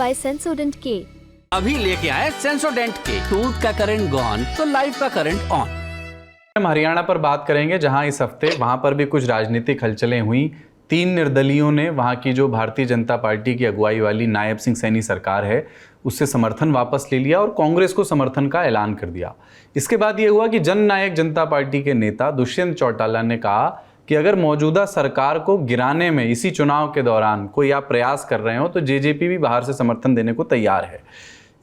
by Sensodyne K। अभी लेके आए सेंसोडेंट के, टूथ का करंट गॉन तो लाइफ का करंट ऑन। हम हरियाणा पर बात करेंगे, जहां इस हफ्ते वहां पर भी कुछ राजनीतिक हलचलें हुई। 3 निर्दलीयों ने वहां की जो भारतीय जनता पार्टी की अगुवाई वाली नायब सिंह सैनी सरकार है उससे समर्थन वापस ले लिया और कांग्रेस को समर्थन का ऐलान कर दिया। इसके बाद ये हुआ कि जननायक जनता पार्टी के नेता दुष्यंत चौटाला ने कहा कि अगर मौजूदा सरकार को गिराने में इसी चुनाव के दौरान कोई आप प्रयास कर रहे हो तो जेजेपी भी बाहर से समर्थन देने को तैयार है।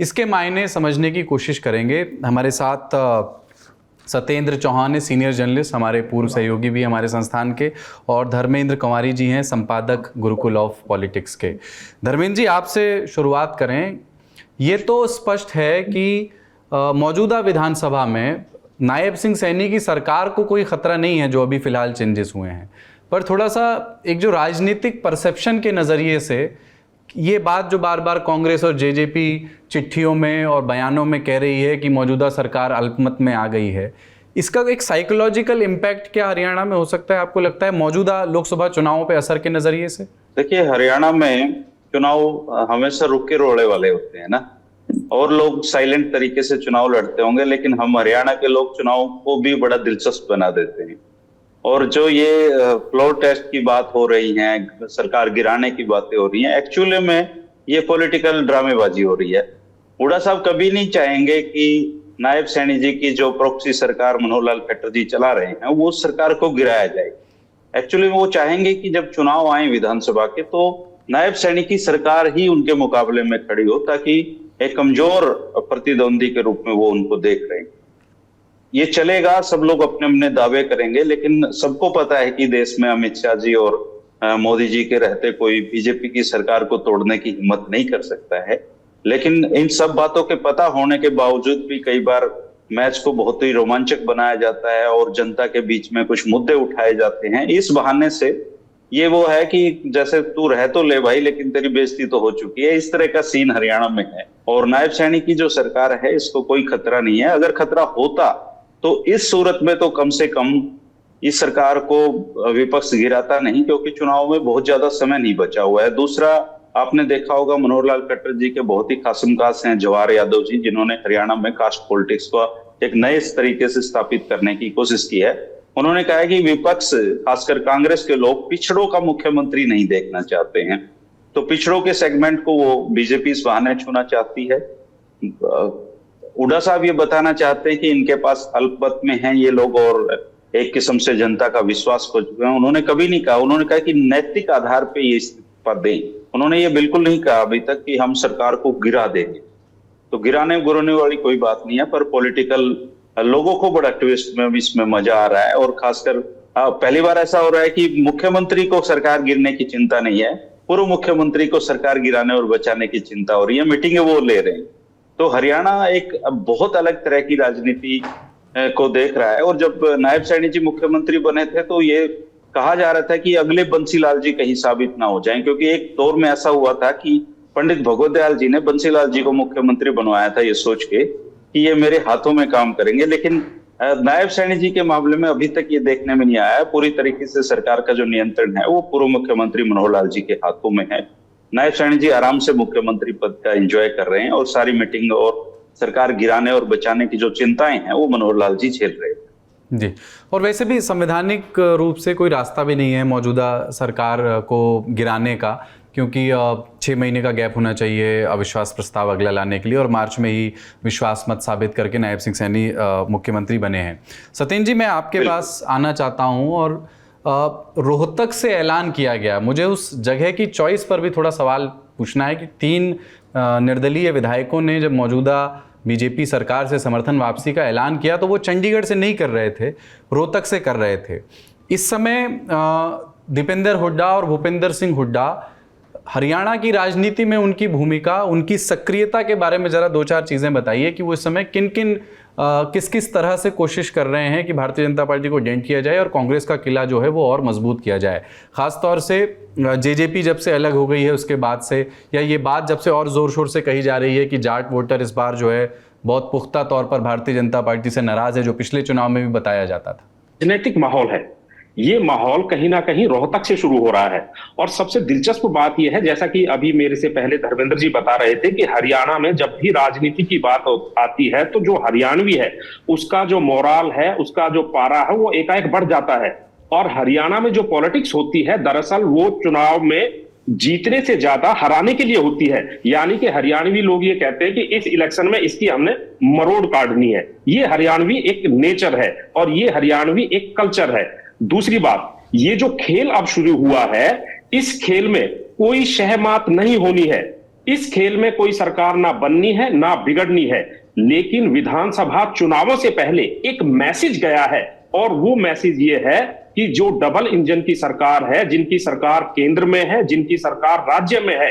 इसके मायने समझने की कोशिश करेंगे। हमारे साथ सत्येंद्र चौहान है, सीनियर जर्नलिस्ट, हमारे पूर्व सहयोगी भी हमारे संस्थान के, और धर्मेंद्र कंवारी जी हैं, संपादक गुरुकुल ऑफ पॉलिटिक्स के। धर्मेंद्र जी, आपसे शुरुआत करें। ये तो स्पष्ट है कि मौजूदा विधानसभा में नायब सिंह सैनी की सरकार को कोई खतरा नहीं है जो अभी फिलहाल चेंजेस हुए हैं, पर थोड़ा सा एक जो राजनीतिक परसेप्शन के नज़रिए से ये बात जो बार बार कांग्रेस और जेजेपी चिट्ठियों में और बयानों में कह रही है कि मौजूदा सरकार अल्पमत में आ गई है, इसका एक साइकोलॉजिकल इम्पैक्ट क्या हरियाणा में हो सकता है, आपको लगता है, मौजूदा लोकसभा चुनावों पे असर के नजरिए से? देखिए, हरियाणा में चुनाव हमेशा रुके रोड़े वाले होते हैं ना, और लोग साइलेंट तरीके से चुनाव लड़ते होंगे, लेकिन हम हरियाणा के लोग चुनाव को भी बड़ा दिलचस्प बना देते हैं। और जो ये फ्लोर टेस्ट की बात हो रही है, सरकार गिराने की बातें हो रही हैं, एक्चुअली में ये पॉलिटिकल ड्रामेबाजी हो रही है। हुड्डा साहब कभी नहीं चाहेंगे कि नायब सैनी जी की जो प्रॉक्सी सरकार मनोहर लाल खट्टर जी चला रहे हैं वो सरकार को गिराया जाए। एक्चुअली वो चाहेंगे कि जब चुनाव आए विधानसभा के तो नायब सैनी की सरकार ही उनके मुकाबले में खड़ी हो, ताकि एक कमजोर प्रतिद्वंदी के रूप में वो उनको देख रहे हैं। ये चलेगा, सब लोग अपने अपने दावे करेंगे, लेकिन सबको पता है कि देश में अमित शाह जी और मोदी जी के रहते कोई बीजेपी की सरकार को तोड़ने की हिम्मत नहीं कर सकता है। लेकिन इन सब बातों के पता होने के बावजूद भी कई बार मैच को बहुत ही रोमांचक बनाया जाता है और जनता के बीच में कुछ मुद्दे उठाए जाते हैं। इस बहाने से ये वो है कि जैसे तू रह तो ले भाई, लेकिन तेरी बेइज्जती तो हो चुकी है, इस तरह का सीन हरियाणा में है। और नायब सैनी की जो सरकार है इसको कोई खतरा नहीं है। अगर खतरा होता तो इस सूरत में तो कम से कम इस सरकार को विपक्ष गिराता नहीं, क्योंकि चुनाव में बहुत ज्यादा समय नहीं बचा हुआ है। दूसरा, आपने देखा होगा मनोहर लाल खट्टर जी के बहुत ही खासम खास हैं जवाहर यादव जी, जिन्होंने हरियाणा में कास्ट पॉलिटिक्स को एक नए तरीके से स्थापित करने की कोशिश की है। उन्होंने कहा है कि विपक्ष, खासकर कांग्रेस के लोग, पिछड़ों का मुख्यमंत्री नहीं देखना चाहते हैं, तो पिछड़ों के सेगमेंट को वो बीजेपी इस बहाने छूना चाहती है। हुड्डा साहब ये बताना चाहते हैं कि इनके पास अल्पमत में हैं ये लोग और एक किस्म से जनता का विश्वास खो चुके हैं। उन्होंने कभी नहीं कहा, उन्होंने कहा कि नैतिक आधार पे ये इस्तीफा दें। उन्होंने ये बिल्कुल नहीं कहा अभी तक कि हम सरकार को गिरा देंगे। तो गिराने गुराने वाली कोई बात नहीं है, पर पॉलिटिकल लोगों को बड़ा ट्विस्ट में इसमें मजा आ रहा है। और खासकर पहली बार ऐसा हो रहा है कि मुख्यमंत्री को सरकार गिरने की चिंता नहीं है, पूर्व मुख्यमंत्री को सरकार गिराने और बचाने की चिंता हो रही है। मीटिंगें वो ले रहे हैं। तो हरियाणा एक बहुत अलग तरह की राजनीति को देख रहा है। और जब नायब सैनी जी मुख्यमंत्री बने थे तो ये कहा जा रहा था कि अगले बंसीलाल जी कहीं साबित ना हो जाएं, क्योंकि एक दौर में ऐसा हुआ था कि पंडित भगवत दयाल जी ने बंसीलाल जी को मुख्यमंत्री बनवाया था ये सोच के कि ये मेरे हाथों में काम करेंगे। लेकिन नायब सैनी जी के मामले में अभी तक ये देखने में नहीं आया। पूरी तरीके से सरकार का जो नियंत्रण है वो पूर्व मुख्यमंत्री मनोहर लाल जी के हाथों में है। नायब सैनी जी आराम से मुख्यमंत्री पद का एंजॉय कर रहे हैं और सारी मीटिंग और सरकार गिराने और बचाने की जो चिंताएं हैं वो मनोहर लाल जी झेल रहे हैं। जी, और वैसे भी संवैधानिक रूप से कोई रास्ता भी नहीं है मौजूदा सरकार को गिराने का, क्योंकि 6 महीने का गैप होना चाहिए अविश्वास प्रस्ताव अगला लाने के लिए, और मार्च में ही विश्वास मत साबित करके नायब सिंह सैनी मुख्यमंत्री बने हैं। सत्येंद्र जी, मैं आपके पास आना चाहता हूं। और रोहतक से ऐलान किया गया, मुझे उस जगह की चॉइस पर भी थोड़ा सवाल पूछना है कि 3 निर्दलीय विधायकों ने जब मौजूदा बीजेपी सरकार से समर्थन वापसी का ऐलान किया तो वो चंडीगढ़ से नहीं कर रहे थे, रोहतक से कर रहे थे। इस समय दीपेंद्र हुड्डा और भूपेंद्र सिंह हुड्डा, हरियाणा की राजनीति में उनकी भूमिका, उनकी सक्रियता के बारे में जरा 2-4 चीज़ें बताइए कि वो इस समय किस किस तरह से कोशिश कर रहे हैं कि भारतीय जनता पार्टी को डेंट किया जाए और कांग्रेस का किला जो है वो और मजबूत किया जाए, खासतौर से जेजेपी जब से अलग हो गई है उसके बाद से, या ये बात जब से और ज़ोर शोर से कही जा रही है कि जाट वोटर इस बार जो है बहुत पुख्ता तौर पर भारतीय जनता पार्टी से नाराज़ है, जो पिछले चुनाव में भी बताया जाता था। राजनीतिक माहौल है ये माहौल कहीं ना कहीं रोहतक से शुरू हो रहा है। और सबसे दिलचस्प बात यह है, जैसा कि अभी मेरे से पहले धर्मेंद्र जी बता रहे थे, कि हरियाणा में जब भी राजनीति की बात आती है तो जो हरियाणवी है उसका जो मोराल है, उसका जो पारा है, वो एकाएक बढ़ जाता है। और हरियाणा में जो पॉलिटिक्स होती है दरअसल वो चुनाव में जीतने से ज्यादा हराने के लिए होती है। यानी कि हरियाणवी लोग ये कहते हैं कि इस इलेक्शन में इसकी हमने मरोड़ काटनी है। ये हरियाणवी एक नेचर है और ये हरियाणवी एक कल्चर है। दूसरी बात, ये जो खेल अब शुरू हुआ है, इस खेल में कोई शहमात नहीं होनी है। इस खेल में कोई सरकार ना बननी है ना बिगड़नी है, लेकिन विधानसभा चुनावों से पहले एक मैसेज गया है और वो मैसेज ये है कि जो डबल इंजन की सरकार है, जिनकी सरकार केंद्र में है, जिनकी सरकार राज्य में है,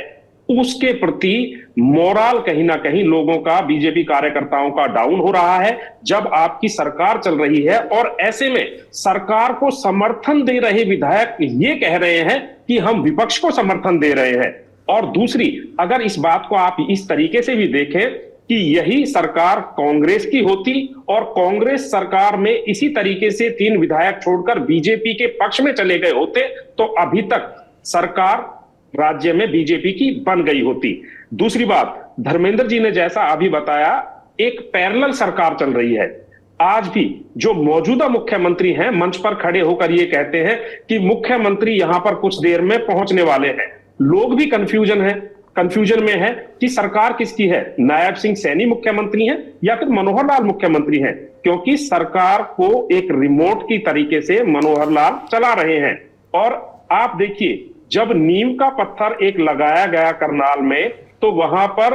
उसके प्रति मोरल कहीं ना कहीं लोगों का, बीजेपी कार्यकर्ताओं का डाउन हो रहा है। जब आपकी सरकार चल रही है और ऐसे में सरकार को समर्थन दे रहे विधायक ये कह रहे हैं कि हम विपक्ष को समर्थन दे रहे हैं। और दूसरी, अगर इस बात को आप इस तरीके से भी देखें कि यही सरकार कांग्रेस की होती और कांग्रेस सरकार में इसी तरीके से 3 विधायक छोड़कर बीजेपी के पक्ष में चले गए होते तो अभी तक सरकार राज्य में बीजेपी की बन गई होती। दूसरी बात, धर्मेंद्र जी ने जैसा अभी बताया, एक पैरेलल सरकार चल रही है। आज भी जो मौजूदा मुख्यमंत्री हैं मंच पर खड़े होकर ये कहते हैं कि मुख्यमंत्री यहां पर कुछ देर में पहुंचने वाले हैं। लोग भी कंफ्यूजन में है कि सरकार किसकी है, नायब सिंह सैनी मुख्यमंत्री हैं या फिर मनोहर लाल मुख्यमंत्री हैं, क्योंकि सरकार को एक रिमोट की तरीके से मनोहर लाल चला रहे हैं। और आप देखिए, जब नीम का पत्थर एक लगाया गया करनाल में, तो वहां पर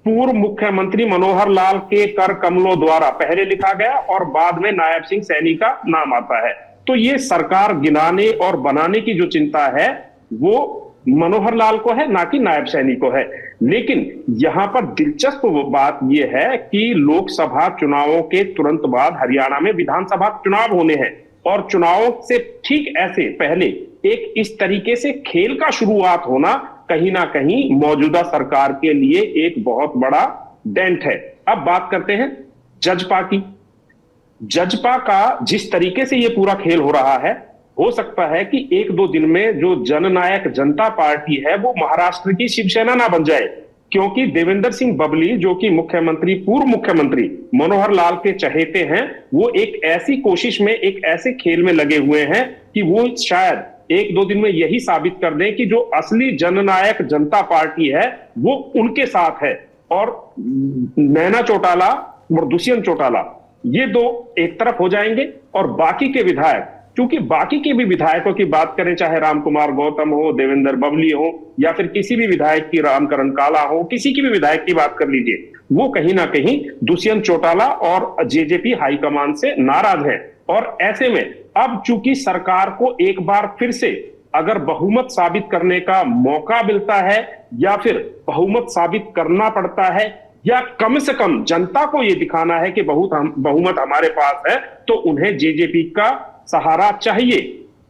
पूर्व मुख्यमंत्री मनोहर लाल के कर कमलों द्वारा पहले लिखा गया और बाद में नायब सिंह सैनी का नाम आता है। तो ये सरकार गिनाने और बनाने की जो चिंता है वो मनोहर लाल को है, ना कि नायब सैनी को है। लेकिन यहां पर दिलचस्प बात यह है कि लोकसभा चुनावों के तुरंत बाद हरियाणा में विधानसभा चुनाव होने हैं और चुनावों से ठीक ऐसे पहले एक इस तरीके से खेल का शुरुआत होना कहीं ना कहीं मौजूदा सरकार के लिए एक बहुत बड़ा डेंट है। अब बात करते हैं जजपा की। जजपा का जिस तरीके से ये पूरा खेल हो रहा है, हो सकता है कि 1-2 दिन में जो जननायक जनता पार्टी है वो महाराष्ट्र की शिवसेना ना बन जाए, क्योंकि देवेंद्र सिंह बबली जो कि पूर्व मुख्यमंत्री मनोहर लाल के चहेते हैं, वो एक ऐसी कोशिश में, एक ऐसे खेल में लगे हुए हैं कि वो शायद 1-2 दिन में यही साबित कर दें कि जो असली जननायक जनता पार्टी है वो उनके साथ है। और नैना चौटाला और दुष्यंत चौटाला ये 2 एक तरफ हो जाएंगे और बाकी के विधायक, क्योंकि बाकी के भी विधायकों की बात करें, चाहे रामकुमार गौतम हो, देवेंद्र बबली हो या फिर किसी भी विधायक की रामकरण काला हो, किसी की भी विधायक की बात कर लीजिए, वो कहीं ना कहीं दुष्यंत चौटाला और जेजेपी हाईकमान से नाराज है। और ऐसे में अब चूंकि सरकार को एक बार फिर से अगर बहुमत साबित करने का मौका मिलता है या फिर बहुमत साबित करना पड़ता है या कम से कम जनता को यह दिखाना है कि बहुमत हमारे पास है, तो उन्हें जेजेपी का सहारा चाहिए,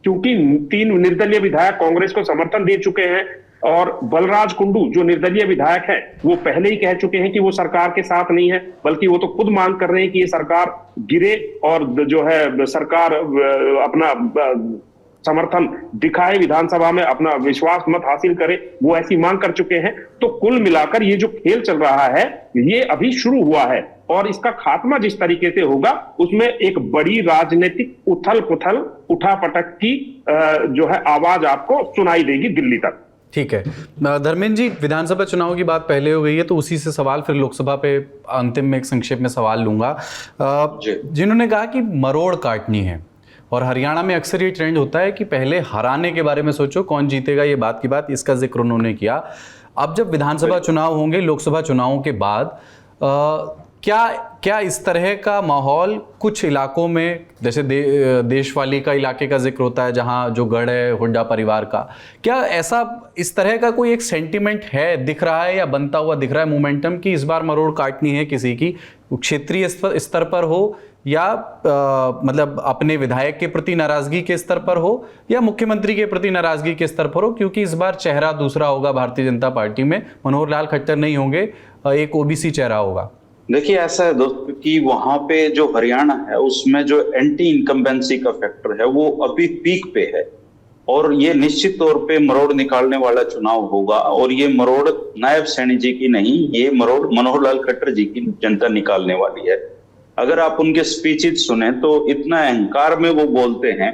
क्योंकि 3 निर्दलीय विधायक कांग्रेस को समर्थन दे चुके हैं और बलराज कुंडू जो निर्दलीय विधायक है वो पहले ही कह चुके हैं कि वो सरकार के साथ नहीं है, बल्कि वो तो खुद मांग कर रहे हैं कि ये सरकार गिरे और जो है सरकार अपना समर्थन दिखाए, विधानसभा में अपना विश्वास मत हासिल करे, वो ऐसी मांग कर चुके हैं। तो कुल मिलाकर ये जो खेल चल रहा है ये अभी शुरू हुआ है और इसका खात्मा जिस तरीके से होगा उसमें एक बड़ी राजनीतिक उथल पुथल उठापटक की जो है आवाज आपको सुनाई देगी दिल्ली तक। ठीक है धर्मेंद्र जी, विधानसभा चुनाव की बात पहले हो गई है तो उसी से सवाल फिर लोकसभा पे अंतिम में एक संक्षेप में सवाल लूंगा। जिन्होंने कहा कि मरोड़ काटनी है और हरियाणा में अक्सर ये ट्रेंड होता है कि पहले हराने के बारे में सोचो, कौन जीतेगा ये बात की बात, इसका जिक्र उन्होंने किया। अब जब विधानसभा चुनाव होंगे, लोकसभा चुनावों के बाद क्या इस तरह का माहौल कुछ इलाकों में, जैसे देशवाली का इलाके का जिक्र होता है जहां जो गढ़ है हुड्डा परिवार का, क्या ऐसा इस तरह का कोई एक सेंटिमेंट है, दिख रहा है या बनता हुआ दिख रहा है मोमेंटम कि इस बार मरोड़ काटनी है किसी की, क्षेत्रीय स्तर पर हो या मतलब अपने विधायक के प्रति नाराजगी के स्तर पर हो या मुख्यमंत्री के प्रति नाराजगी के स्तर पर हो, क्योंकि इस बार चेहरा दूसरा होगा भारतीय जनता पार्टी में, मनोहर लाल खट्टर नहीं होंगे, एक ओबीसी चेहरा होगा? देखिए ऐसा है दोस्त कि वहां पे जो हरियाणा है उसमें जो एंटी इनकम्बेंसी का फैक्टर है वो अभी पीक पे है, और ये निश्चित तौर पे मरोड़ निकालने वाला चुनाव होगा। और ये मरोड़ नायब सैनी जी की नहीं, ये मरोड़ मनोहर लाल खट्टर जी की जनता निकालने वाली है। अगर आप उनके स्पीचेस सुने तो इतना अहंकार में वो बोलते हैं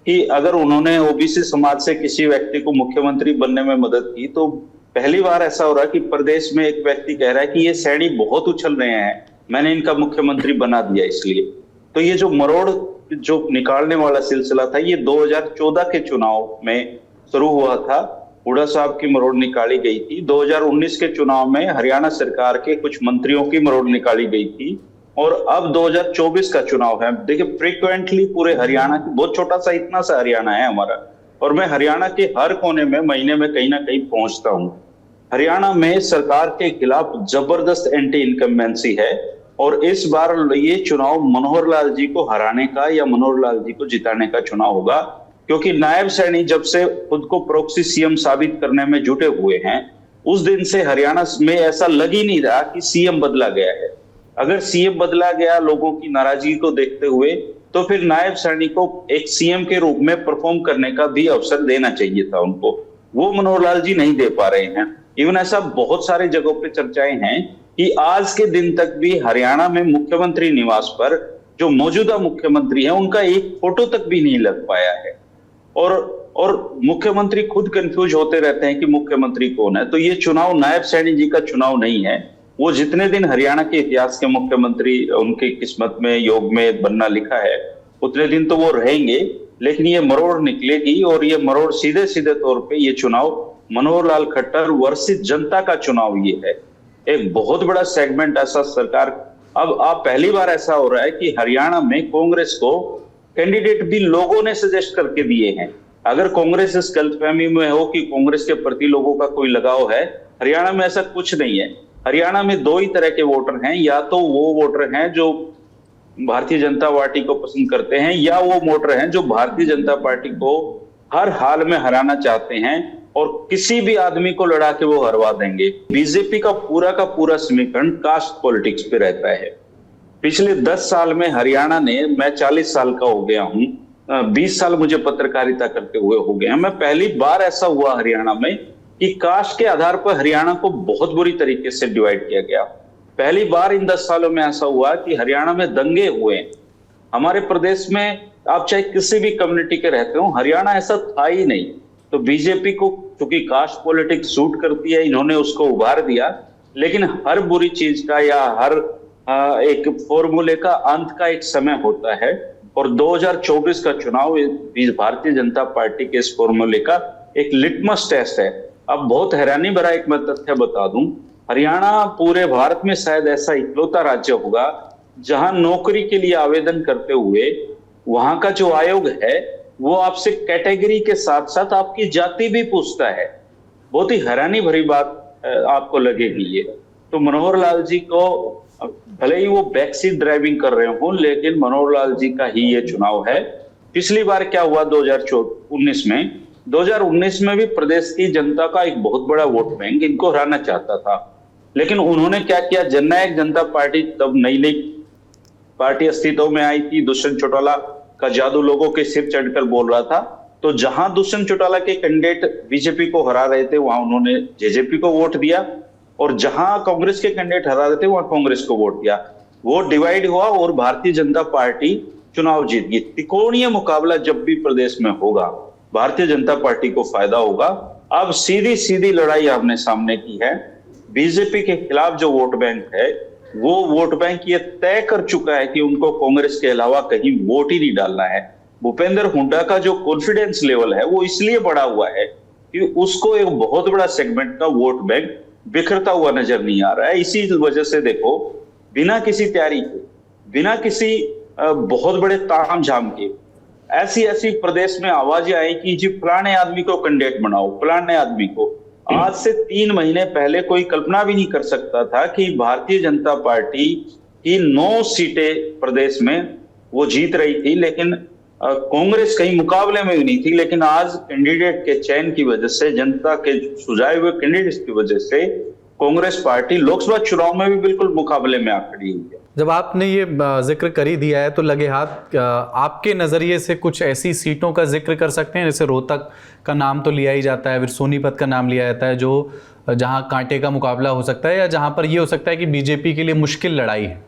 कि अगर उन्होंने ओबीसी समाज से किसी व्यक्ति को मुख्यमंत्री बनने में मदद की, तो पहली बार ऐसा हो रहा है कि प्रदेश में एक व्यक्ति कह रहा है कि ये सैनी बहुत उछल रहे हैं, मैंने इनका मुख्यमंत्री बना दिया इसलिए। तो ये जो मरोड़ जो निकालने वाला सिलसिला था ये 2014 के चुनाव में शुरू हुआ था, हुड्डा साहब की मरोड़ निकाली गई थी। 2019 के चुनाव में हरियाणा सरकार के कुछ मंत्रियों की मरोड़ निकाली गई थी, और अब 2024 का चुनाव है। देखिए फ्रीक्वेंटली पूरे हरियाणा की, बहुत छोटा सा इतना सा हरियाणा है हमारा, और मैं हरियाणा के हर कोने में महीने में कहीं ना कहीं पहुंचता हूं। हरियाणा में सरकार के खिलाफ जबरदस्त एंटी इनकम्बेंसी है, और इस बार ये चुनाव मनोहर लाल जी को हराने का या मनोहर लाल जी को जिताने का चुनाव होगा, क्योंकि नायब सैनी जब से खुद को प्रॉक्सी सीएम साबित करने में जुटे हुए हैं, उस दिन से हरियाणा में ऐसा लग ही नहीं रहा कि सीएम बदला गया है। अगर सीएम बदला गया लोगों की नाराजगी को देखते हुए, तो फिर नायब सैनी को एक सीएम के रूप में परफॉर्म करने का भी अवसर देना चाहिए था उनको, वो मनोहर लाल जी नहीं दे पा रहे हैं। इवन ऐसा बहुत सारे जगहों पे चर्चाएं हैं कि आज के दिन तक भी हरियाणा में मुख्यमंत्री निवास पर जो मौजूदा मुख्यमंत्री है उनका एक फोटो तक भी नहीं लग पाया है, और मुख्यमंत्री खुद कंफ्यूज होते रहते हैं कि मुख्यमंत्री कौन है। तो ये चुनाव नायब सैनी जी का चुनाव नहीं है। वो जितने दिन हरियाणा के इतिहास के मुख्यमंत्री उनकी किस्मत में योग में बनना लिखा है उतने दिन तो वो रहेंगे, लेकिन ये मरोड़ निकलेगी, और ये मरोड़ सीधे सीधे तौर पे ये चुनाव मनोहर लाल खट्टर वर्सेस जनता का चुनाव ये है। एक बहुत बड़ा सेगमेंट ऐसा सरकार, अब आप पहली बार ऐसा हो रहा है कि हरियाणा में कांग्रेस को कैंडिडेट भी लोगों ने सजेस्ट करके दिए हैं। अगर कांग्रेस इस गलतफहमी में हो कि कांग्रेस के प्रति लोगों का कोई लगाव है, हरियाणा में ऐसा कुछ नहीं है। हरियाणा में दो ही तरह के वोटर हैं, या तो वो वोटर हैं जो भारतीय जनता पार्टी को पसंद करते हैं, या वो वोटर हैं जो भारतीय जनता पार्टी को हर हाल में हराना चाहते हैं और किसी भी आदमी को लड़ा के वो हरवा देंगे। बीजेपी का पूरा समीकरण कास्ट पॉलिटिक्स पे रहता है। पिछले 10 साल में हरियाणा ने, मैं 40 साल का हो गया हूं, 20 साल मुझे पत्रकारिता करते हुए हो गए हैं, मैं पहली बार ऐसा हुआ हरियाणा में कि कास्ट के आधार पर हरियाणा को बहुत बुरी तरीके से डिवाइड किया गया। पहली बार इन 10 सालों में ऐसा हुआ कि हरियाणा में दंगे हुए। हमारे प्रदेश में आप चाहे किसी भी कम्युनिटी के रहते हो, हरियाणा ऐसा था ही नहीं। तो बीजेपी को चूंकि कास्ट पॉलिटिक्स सूट करती है, इन्होंने उसको उभार दिया, लेकिन हर बुरी चीज का या हर एक फॉर्मूले का अंत का एक समय होता है, और 2024 का चुनाव भारतीय जनता पार्टी के इस फॉर्मूले का एक लिटमस टेस्ट है। अब बहुत हैरानी भरा एक मैं तथ्य बता दूं, हरियाणा पूरे भारत में शायद ऐसा इकलौता राज्य होगा जहां नौकरी के लिए आवेदन करते हुए वहां का जो आयोग है वो आपसे कैटेगरी के साथ साथ आपकी जाति भी पूछता है। बहुत ही हैरानी भरी बात आपको लगेगी ये। तो मनोहर लाल जी को भले ही वो बैकसीट ड्राइविंग कर रहे हो, लेकिन मनोहर लाल जी का ही ये चुनाव है। पिछली बार क्या हुआ 2019 में भी प्रदेश की जनता का एक बहुत बड़ा वोट बैंक इनको हराना चाहता था, लेकिन उन्होंने क्या किया, जननायक जनता पार्टी तब नई पार्टी अस्तित्व में आई थी, दुष्यंत चौटाला का जादू लोगों के सिर चढ़कर बोल रहा था। तो जहां दुष्यंत चौटाला के कैंडिडेट बीजेपी को हरा रहे थे वहां उन्होंने जेजेपी को वोट दिया, और जहां कांग्रेस के कैंडिडेट हरा रहे थे वहां कांग्रेस को वोट दिया। वोट डिवाइड हुआ और भारतीय जनता पार्टी चुनाव जीत गई। त्रिकोणीय मुकाबला जब भी प्रदेश में होगा भारतीय जनता पार्टी को फायदा होगा। अब सीधी लड़ाई आमने सामने की है। बीजेपी के खिलाफ जो वोट बैंक है वो वोट बैंक ये तय कर चुका है कि उनको कांग्रेस के अलावा कहीं वोट ही नहीं डालना है। भूपेंद्र हुड्डा का जो कॉन्फिडेंस लेवल है वो इसलिए बढ़ा हुआ है कि उसको एक बहुत बड़ा सेगमेंट का वोट बैंक बिखरता हुआ नजर नहीं आ रहा है। इसी वजह से देखो, बिना किसी तैयारी के, बिना किसी बहुत बड़े तामझाम के ऐसी प्रदेश में आवाजें आई कि जी फलाने आदमी को कैंडिडेट बनाओ, फलाने आदमी को। आज से 3 महीने पहले कोई कल्पना भी नहीं कर सकता था कि भारतीय जनता पार्टी की 9 सीटें प्रदेश में वो जीत रही थी, लेकिन कांग्रेस कहीं मुकाबले में भी नहीं थी। लेकिन आज कैंडिडेट के चयन की वजह से, जनता के सुझाए हुए कैंडिडेट्स की वजह से कांग्रेस पार्टी लोकसभा चुनाव में भी बिल्कुल मुकाबले में आ खड़ी हुई है। जब आपने ये जिक्र कर ही दिया है तो लगे हाथ आपके नज़रिए से कुछ ऐसी सीटों का जिक्र कर सकते हैं, जैसे रोहतक का नाम तो लिया ही जाता है, फिर सोनीपत का नाम लिया जाता है, जो जहां कांटे का मुकाबला हो सकता है या जहां पर ये हो सकता है कि बीजेपी के लिए मुश्किल लड़ाई है?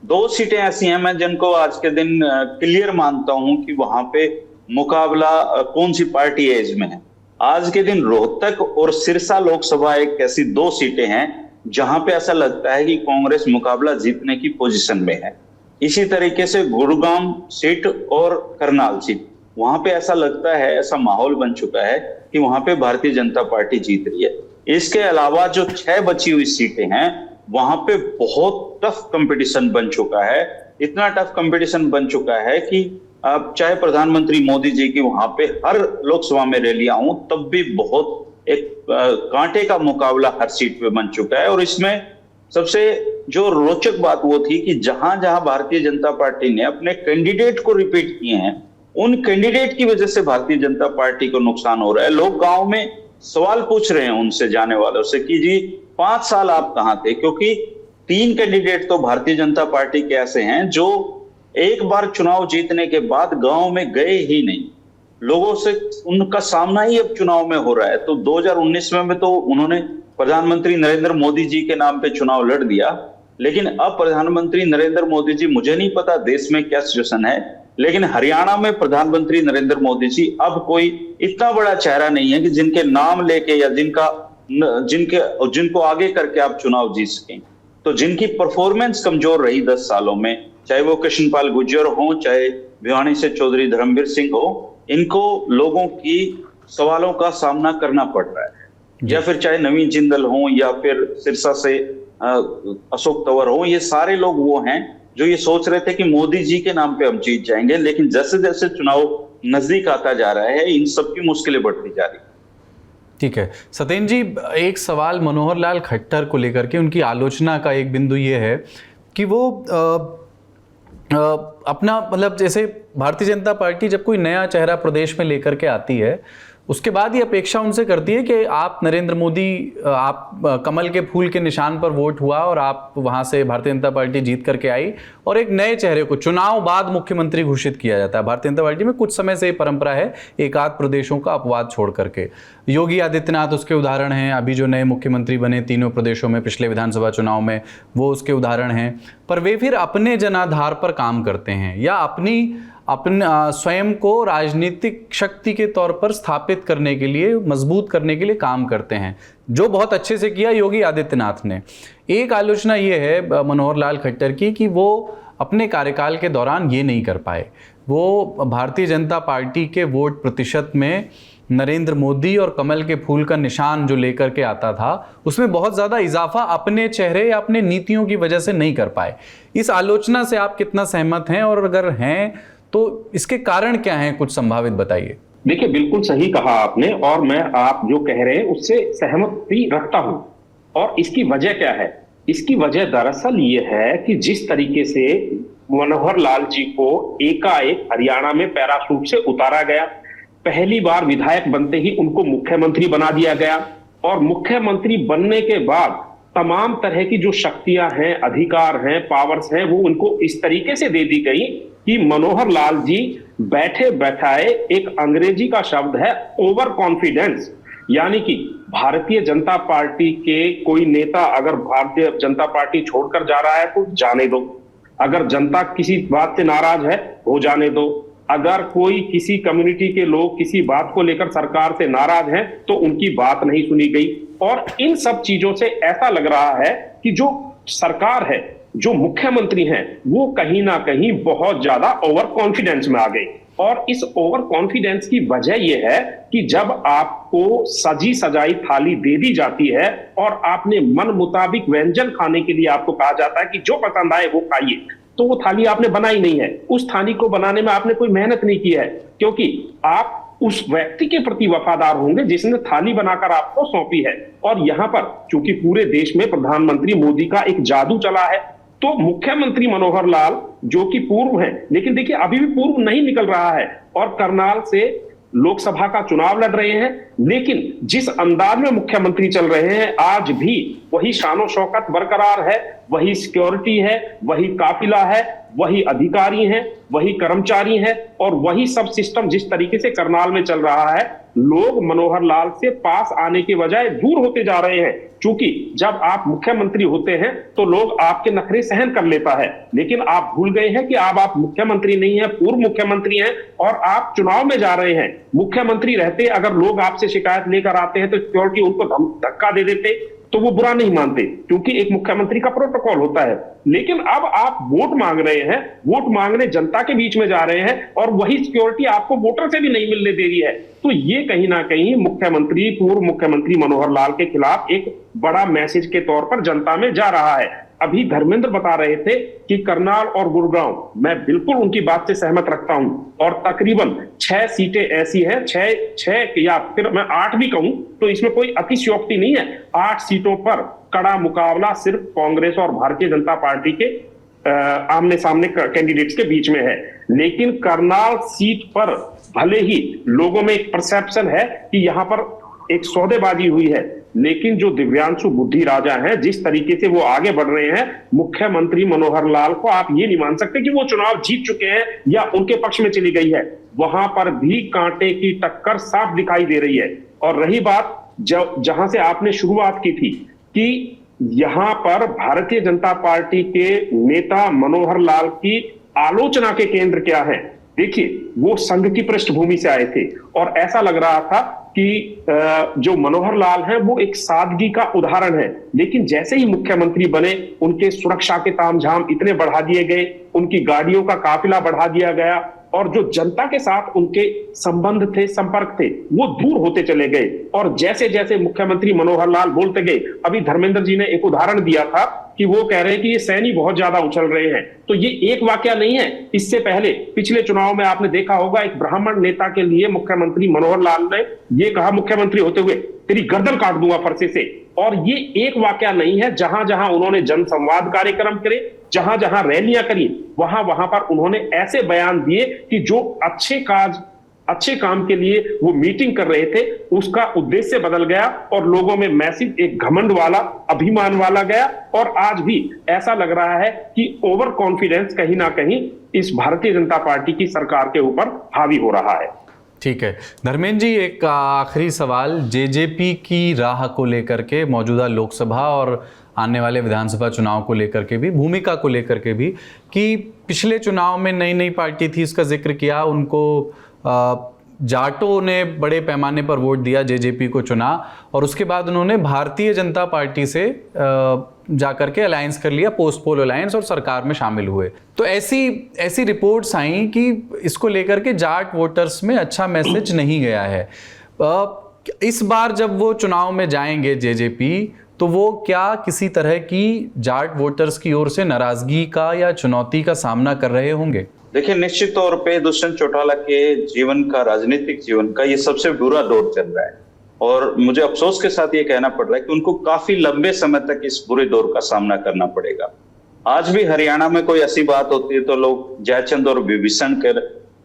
2 सीटें ऐसी हैं मैं जिनको आज के दिन क्लियर मानता हूं कि वहां पे मुकाबला कौन सी पार्टी एज में है। आज के दिन रोहतक और सिरसा लोकसभा एक ऐसी 2 सीटें हैं जहां पे ऐसा लगता है कि कांग्रेस मुकाबला जीतने की पोजीशन में है। इसी तरीके से गुड़गांव सीट और करनाल सीट, वहां पे ऐसा लगता है, ऐसा माहौल बन चुका है कि वहां पे भारतीय जनता पार्टी जीत रही है। इसके अलावा जो 6 बची हुई सीटें हैं वहां पे बहुत टफ कंपटीशन बन चुका है। इतना टफ कंपटीशन बन चुका है कि अब चाहे प्रधानमंत्री मोदी जी की वहां पे हर लोकसभा में रैलियां हों तब भी बहुत एक कांटे का मुकाबला हर सीट पे बन चुका है। और इसमें सबसे जो रोचक बात वो थी कि जहां जहां भारतीय जनता पार्टी ने अपने कैंडिडेट को रिपीट किए हैं, उन कैंडिडेट की वजह से भारतीय जनता पार्टी को नुकसान हो रहा है। लोग गांव में सवाल पूछ रहे हैं उनसे, जाने वालों से, कि जी 5 साल आप कहां थे? क्योंकि 3 कैंडिडेट तो भारतीय जनता पार्टी के ऐसे हैं जो एक बार चुनाव जीतने के बाद गांव में गए ही नहीं, लोगों से उनका सामना ही अब चुनाव में हो रहा है। तो 2019 में तो उन्होंने प्रधानमंत्री नरेंद्र मोदी जी के नाम पे चुनाव लड़ दिया, लेकिन अब प्रधानमंत्री नरेंद्र मोदी जी, मुझे नहीं पता देश में क्या सिचुएशन है, लेकिन हरियाणा में प्रधानमंत्री नरेंद्र मोदी जी अब कोई इतना बड़ा चेहरा नहीं है कि जिनके नाम लेके या जिनको आगे करके आप चुनाव जीत सकें। तो जिनकी परफॉर्मेंस कमजोर रही 10 सालों में, चाहे वो कृष्णपाल गुर्जर हो, चाहे भिवानी से चौधरी धर्मवीर सिंह हो, इनको लोगों की सवालों का सामना करना पड़ रहा है। या फिर चाहे नवीन जिंदल हो या फिर सिरसा से अशोक तंवर हो, ये सारे लोग वो हैं जो ये सोच रहे थे कि मोदी जी के नाम पे हम जीत जाएंगे, लेकिन जैसे जैसे चुनाव नजदीक आता जा रहा है इन सबकी मुश्किलें बढ़ती जा रही। ठीक है सत्येंद्र जी, एक सवाल मनोहर लाल खट्टर को लेकर के, उनकी आलोचना का एक बिंदु ये है कि वो अपना मतलब जैसे भारतीय जनता पार्टी जब कोई नया चेहरा प्रदेश में लेकर के आती है, उसके बाद ये अपेक्षा उनसे करती है कि आप नरेंद्र मोदी, आप कमल के फूल के निशान पर वोट हुआ और आप वहां से भारतीय जनता पार्टी जीत करके आई और एक नए चेहरे को चुनाव बाद मुख्यमंत्री घोषित किया जाता है। भारतीय जनता पार्टी में कुछ समय से ये परंपरा है, एक आध प्रदेशों का अपवाद छोड़ करके। योगी आदित्यनाथ उसके उदाहरण हैं, अभी जो नए मुख्यमंत्री बने 3 प्रदेशों में पिछले विधानसभा चुनाव में, वो उसके उदाहरण हैं। पर वे फिर अपने जनाधार पर काम करते हैं या अपने स्वयं को राजनीतिक शक्ति के तौर पर स्थापित करने के लिए, मजबूत करने के लिए काम करते हैं, जो बहुत अच्छे से किया योगी आदित्यनाथ ने। एक आलोचना ये है मनोहर लाल खट्टर की कि वो अपने कार्यकाल के दौरान ये नहीं कर पाए। वो भारतीय जनता पार्टी के वोट प्रतिशत में नरेंद्र मोदी और कमल के फूल का निशान जो लेकर के आता था, उसमें बहुत ज़्यादा इजाफा अपने चेहरे या अपने नीतियों की वजह से नहीं कर पाए। इस आलोचना से आप कितना सहमत हैं, और अगर हैं तो इसके कारण क्या हैं, कुछ संभावित बताइए। देखिए, बिल्कुल सही कहा आपने, और मैं आप जो कह रहे हैं उससे सहमति रखता हूं। और इसकी वजह क्या है? इसकी वजह दरअसल ये है कि जिस तरीके से मनोहर लाल जी को एकाएक हरियाणा में पैराशूट से उतारा गया, पहली बार विधायक बनते ही उनको मुख्यमंत्री बना दिया गया, और मुख्यमंत्री बनने के बाद तमाम तरह की जो शक्तियां हैं, अधिकार हैं, पावर्स हैं, वो उनको इस तरीके से दे दी गई कि मनोहर लाल जी बैठे बैठाए, एक अंग्रेजी का शब्द है ओवर कॉन्फिडेंस, यानी कि भारतीय जनता पार्टी के कोई नेता अगर भारतीय जनता पार्टी छोड़कर जा रहा है तो जाने दो, अगर जनता किसी बात से नाराज है हो जाने दो, अगर कोई किसी कम्युनिटी के लोग किसी बात को लेकर सरकार से नाराज हैं तो उनकी बात नहीं सुनी गई। और इन सब चीजों से ऐसा लग रहा है कि जो सरकार है, जो मुख्यमंत्री हैं, वो कहीं ना कहीं बहुत ज्यादा ओवर कॉन्फिडेंस में आ गई। और इस ओवर कॉन्फिडेंस की वजह यह है कि जब आपको सजी सजाई थाली दे दी जाती है और आपने मन मुताबिक व्यंजन खाने के लिए आपको कहा जाता है कि जो पसंद आए वो खाइए, तो वो थाली आपने बनाई नहीं है। उस थाली को बनाने में आपने कोई मेहनत नहीं की है, क्योंकि आप उस व्यक्ति के प्रति वफादार होंगे जिसने थाली बनाकर आपको सौंपी है। और यहां पर चूंकि पूरे देश में प्रधानमंत्री मोदी का एक जादू चला है, तो मुख्यमंत्री मनोहर लाल जो कि पूर्व हैं, लेकिन देखिए अभी भी पूर्व नहीं निकल रहा है, और करनाल से लोकसभा का चुनाव लड़ रहे हैं, लेकिन जिस अंदाज में मुख्यमंत्री चल रहे हैं आज भी वही शानो शौकत बरकरार है, वही सिक्योरिटी है, वही काफिला है, वही अधिकारी हैं, वही कर्मचारी हैं और वही सब सिस्टम जिस तरीके से करनाल में चल रहा है, लोग मनोहर लाल से पास आने के बजाय दूर होते जा रहे हैं। क्योंकि जब आप मुख्यमंत्री होते हैं तो लोग आपके नखरे सहन कर लेता है, लेकिन आप भूल गए हैं कि अब आप मुख्यमंत्री नहीं हैं, पूर्व मुख्यमंत्री हैं और आप चुनाव में जा रहे हैं। मुख्यमंत्री रहते अगर लोग आपसे शिकायत लेकर आते हैं तो सिक्योरिटी उनको धक्का दे देते तो वो बुरा नहीं मानते, क्योंकि एक मुख्यमंत्री का प्रोटोकॉल होता है। लेकिन अब आप वोट मांग रहे हैं, वोट मांगने जनता के बीच में जा रहे हैं और वही सिक्योरिटी आपको वोटर से भी नहीं मिलने दे रही है। तो ये कहीं ना कहीं मुख्यमंत्री, पूर्व मुख्यमंत्री मनोहर लाल के खिलाफ एक बड़ा मैसेज के तौर पर जनता में जा रहा है। अभी धर्मेंद्र बता रहे थे कि करनाल और गुरुग्राम, मैं बिल्कुल उनकी बात से सहमत रखता हूं और तकरीबन 6 सीटें ऐसी हैं, 6 या फिर मैं 8 भी कहूं तो इसमें कोई अतिशयोक्ति नहीं है। 8 सीटों पर कड़ा मुकाबला सिर्फ कांग्रेस और भारतीय जनता पार्टी के आमने सामने कैंडिडेट्स के बीच में है। लेकिन करनाल सीट पर भले ही लोगों में एक परसेप्शन है कि यहां पर एक सौदेबाजी हुई है, लेकिन जो दिव्यांशु बुद्धि राजा हैं, जिस तरीके से वो आगे बढ़ रहे हैं, मुख्यमंत्री मनोहर लाल को आप ये नहीं मान सकते कि वो चुनाव जीत चुके हैं या उनके पक्ष में चली गई है। वहां पर भी कांटे की टक्कर साफ दिखाई दे रही है। और रही बात जहां से आपने शुरुआत की थी कि यहां पर भारतीय जनता पार्टी के नेता मनोहर लाल की आलोचना के केंद्र क्या है? देखिए, वो संघ की पृष्ठभूमि से आए थे और ऐसा लग रहा था कि जो मनोहर लाल हैं वो एक सादगी का उदाहरण है। लेकिन जैसे ही मुख्यमंत्री बने, उनके सुरक्षा के तामझाम इतने बढ़ा दिए गए, उनकी गाड़ियों का काफिला बढ़ा दिया गया और जो जनता के साथ उनके संबंध थे, संपर्क थे, वो दूर होते चले गए। और जैसे जैसे मुख्यमंत्री मनोहर लाल बोलते गए, अभी धर्मेंद्र जी ने एक उदाहरण दिया था कि वो कह रहे हैं कि ये सैनी बहुत ज्यादा उछल रहे हैं। तो ये एक वाकया नहीं है। इससे पहले पिछले चुनाव में आपने देखा होगा, एक ब्राह्मण नेता के लिए मुख्यमंत्री मनोहर लाल ने ये कहा मुख्यमंत्री होते हुए, तेरी गर्दन काट दूंगा फरसे से। और ये एक वाकया नहीं है। जहां जहां उन्होंने जनसंवाद कार्यक्रम करे, जहां जहां रैलियां करी, वहां वहां पर उन्होंने ऐसे बयान दिए कि जो अच्छे काम के लिए वो मीटिंग कर रहे थे, उसका उद्देश्य बदल गया और लोगों में मैसेज एक घमंड वाला, अभिमान वाला गया। और आज भी ऐसा लग रहा है कि ओवर कॉन्फिडेंस कहीं ना कहीं इस भारतीय जनता पार्टी की सरकार के ऊपर हावी हो रहा है। ठीक है धर्मेंद्र जी, एक आखिरी सवाल जेजेपी की राह को लेकर के, मौजूदा लोकसभा और आने वाले विधानसभा चुनाव को लेकर के भी, भूमिका को लेकर के भी, कि पिछले चुनाव में नई पार्टी थी, इसका जिक्र किया, उनको जाटों ने बड़े पैमाने पर वोट दिया, जेजेपी को चुना और उसके बाद उन्होंने भारतीय जनता पार्टी से जाकर के अलायंस कर लिया, पोस्ट पोल अलायंस, और सरकार में शामिल हुए। तो ऐसी रिपोर्ट्स आई कि इसको लेकर के जाट वोटर्स में अच्छा मैसेज नहीं गया है। इस बार जब वो चुनाव में जाएंगे जेजेपी, तो वो क्या किसी तरह की जाट वोटर्स की ओर से नाराजगी का या चुनौती का सामना कर रहे होंगे? देखिए, निश्चित तौर पे दुष्यंत चौटाला के जीवन का, राजनीतिक जीवन का ये सबसे बुरा दौर चल रहा है और मुझे अफसोस के साथ ये कहना पड़ रहा है कि उनको काफी लंबे समय तक इस बुरे दौर का सामना करना पड़ेगा। आज भी हरियाणा में कोई ऐसी बात होती है तो लोग जयचंद और विभीषण के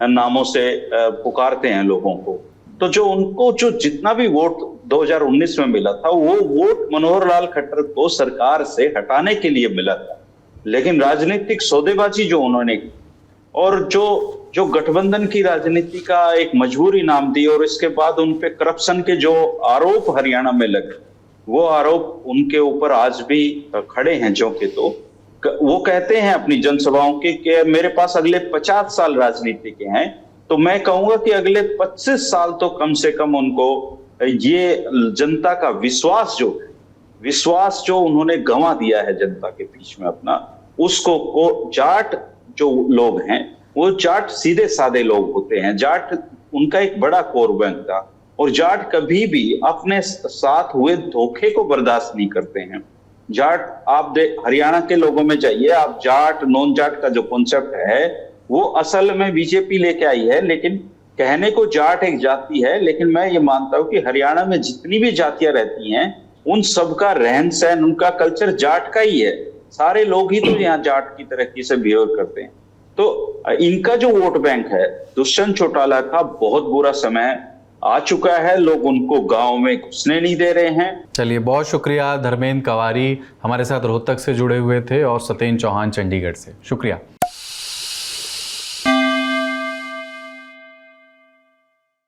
नामों से पुकारते हैं लोगों को। तो जो उनको जो जितना भी वोट 2019 में मिला था, वो वोट मनोहर लाल खट्टर को सरकार से हटाने के लिए मिला था। लेकिन राजनीतिक सौदेबाजी जो उन्होंने और जो गठबंधन की राजनीति का एक मजबूरी नाम दी और इसके बाद उन पे करप्शन के जो आरोप हरियाणा में लगे, वो आरोप उनके ऊपर आज भी खड़े हैं जो कि। तो वो कहते हैं अपनी जनसभाओं के कि मेरे पास अगले 50 साल राजनीति के हैं, तो मैं कहूंगा कि अगले 25 साल तो कम से कम उनको ये जनता का विश्वास जो उन्होंने गंवा दिया है जनता के बीच में अपना, उसको जाट जो लोग हैं, वो जाट सीधे साधे लोग होते हैं। जाट उनका एक बड़ा कोर बैंक था और जाट कभी भी अपने साथ हुए धोखे को बर्दाश्त नहीं करते हैं। जाट, आप हरियाणा के लोगों में जाइए, आप जाट नॉन जाट का जो कॉन्सेप्ट है वो असल में बीजेपी लेके आई है। लेकिन कहने को जाट एक जाति है, लेकिन मैं ये मानता हूं कि हरियाणा में जितनी भी जातियां रहती हैं, उन सबका रहन सहन, उनका कल्चर जाट का ही है। सारे लोग ही तो यहाँ जाट की तरक्की से बिहेव करते हैं। तो इनका जो वोट बैंक है, दुष्यंत चौटाला का बहुत बुरा समय आ चुका है, लोग उनको गांव में घुसने नहीं दे रहे हैं। चलिए, बहुत शुक्रिया। धर्मेंद्र कवारी हमारे साथ रोहतक से जुड़े हुए थे और सत्येंद्र चौहान चंडीगढ़ से, शुक्रिया।